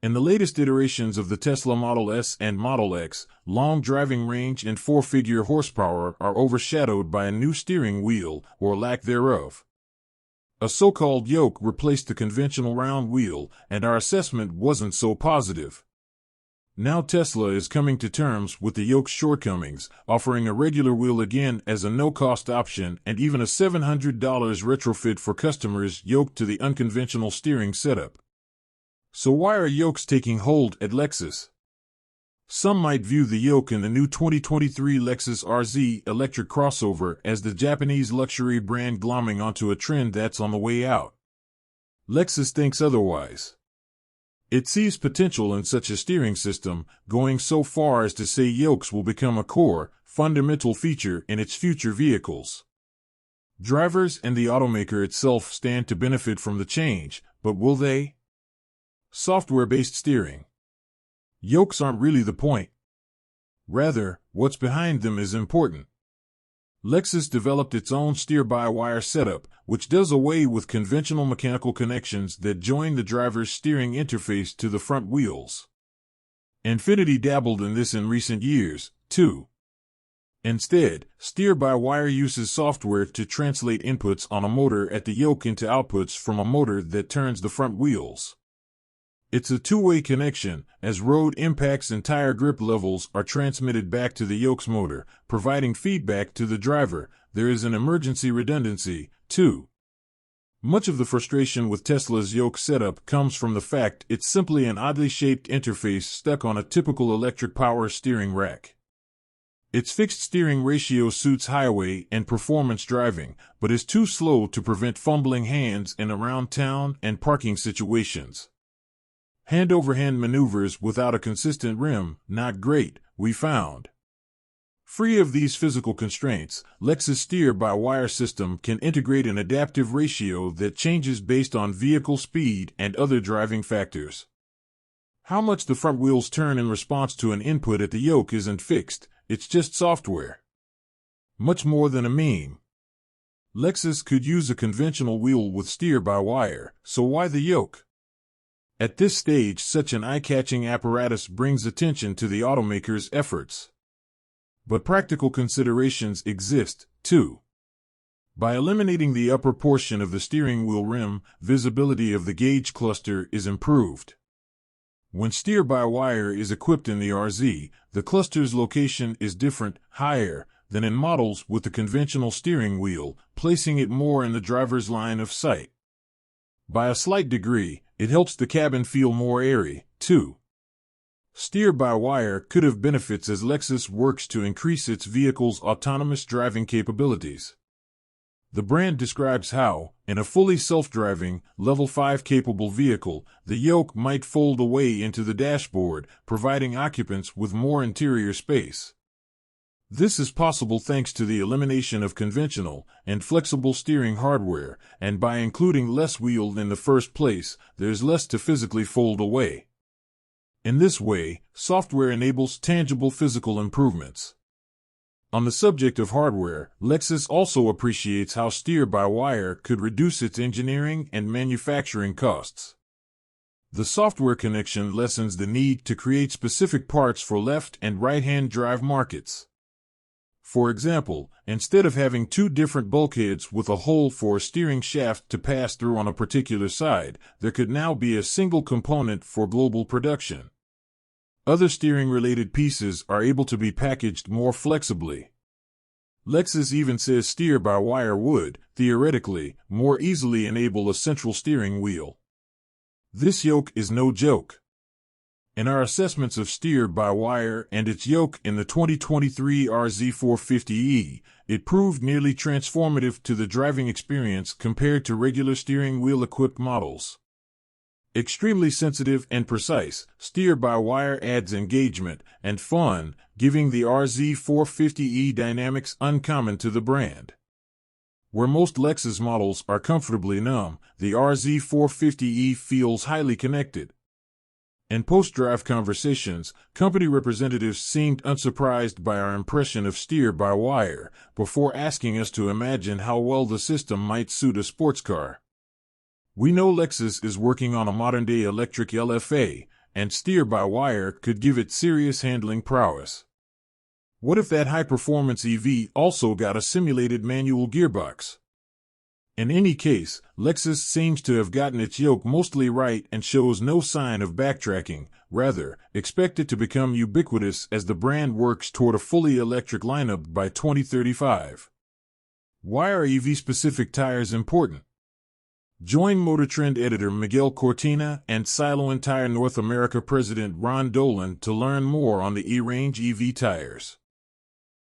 In the latest iterations of the Tesla Model S and Model X, long driving range and four-figure horsepower are overshadowed by a new steering wheel, or lack thereof. A so-called yoke replaced the conventional round wheel, and our assessment wasn't so positive. Now Tesla is coming to terms with the yoke's shortcomings, offering a regular wheel again as a no-cost option and even a $700 retrofit for customers yoked to the unconventional steering setup. So why are yokes taking hold at Lexus? Some might view the yoke in the new 2023 Lexus RZ electric crossover as the Japanese luxury brand glomming onto a trend that's on the way out. Lexus thinks otherwise. It sees potential in such a steering system, going so far as to say yokes will become a core, fundamental feature in its future vehicles. Drivers and the automaker itself stand to benefit from the change, but will they? Software-based steering. Yokes aren't really the point. Rather, what's behind them is important. Lexus developed its own steer-by-wire setup, which does away with conventional mechanical connections that join the driver's steering interface to the front wheels. Infiniti dabbled in this in recent years, too. Instead, steer-by-wire uses software to translate inputs on a motor at the yoke into outputs from a motor that turns the front wheels. It's a two-way connection, as road impacts and tire grip levels are transmitted back to the yoke's motor, providing feedback to the driver. There is an emergency redundancy, too. Much of the frustration with Tesla's yoke setup comes from the fact it's simply an oddly shaped interface stuck on a typical electric power steering rack. Its fixed steering ratio suits highway and performance driving, but is too slow to prevent fumbling hands in around town and parking situations. Hand-over-hand maneuvers without a consistent rim, not great, we found. Free of these physical constraints, Lexus steer-by-wire system can integrate an adaptive ratio that changes based on vehicle speed and other driving factors. How much the front wheels turn in response to an input at the yoke isn't fixed, it's just software. Much more than a meme. Lexus could use a conventional wheel with steer-by-wire, so why the yoke? At this stage, such an eye-catching apparatus brings attention to the automaker's efforts. But practical considerations exist, too. By eliminating the upper portion of the steering wheel rim, visibility of the gauge cluster is improved. When steer-by-wire is equipped in the RZ, the cluster's location is different, higher, than in models with the conventional steering wheel, placing it more in the driver's line of sight. By a slight degree, it helps the cabin feel more airy, too. Steer-by-wire could have benefits as Lexus works to increase its vehicle's autonomous driving capabilities. The brand describes how, in a fully self-driving, Level 5 capable vehicle, the yoke might fold away into the dashboard, providing occupants with more interior space. This is possible thanks to the elimination of conventional and flexible steering hardware, and by including less wheel in the first place, there's less to physically fold away. In this way, software enables tangible physical improvements. On the subject of hardware, Lexus also appreciates how steer-by-wire could reduce its engineering and manufacturing costs. The software connection lessens the need to create specific parts for left and right-hand drive markets. For example, instead of having two different bulkheads with a hole for a steering shaft to pass through on a particular side, there could now be a single component for global production. Other steering-related pieces are able to be packaged more flexibly. Lexus even says steer-by-wire would, theoretically, more easily enable a central steering wheel. This yoke is no joke. In our assessments of steer-by-wire and its yoke in the 2023 RZ450e, it proved nearly transformative to the driving experience compared to regular steering wheel-equipped models. Extremely sensitive and precise, steer-by-wire adds engagement and fun, giving the RZ450e dynamics uncommon to the brand. Where most Lexus models are comfortably numb, the RZ450e feels highly connected. In post-drive conversations, company representatives seemed unsurprised by our impression of steer-by-wire, before asking us to imagine how well the system might suit a sports car. We know Lexus is working on a modern-day electric LFA, and steer-by-wire could give it serious handling prowess. What if that high-performance EV also got a simulated manual gearbox? In any case, Lexus seems to have gotten its Yoke mostly right and shows no sign of backtracking. Rather, expect it to become ubiquitous as the brand works toward a fully electric lineup by 2035. Why are EV-specific tires important? Join MotorTrend editor Miguel Cortina and Siloan Tire North America president Ron Dolan to learn more on the E-Range EV tires.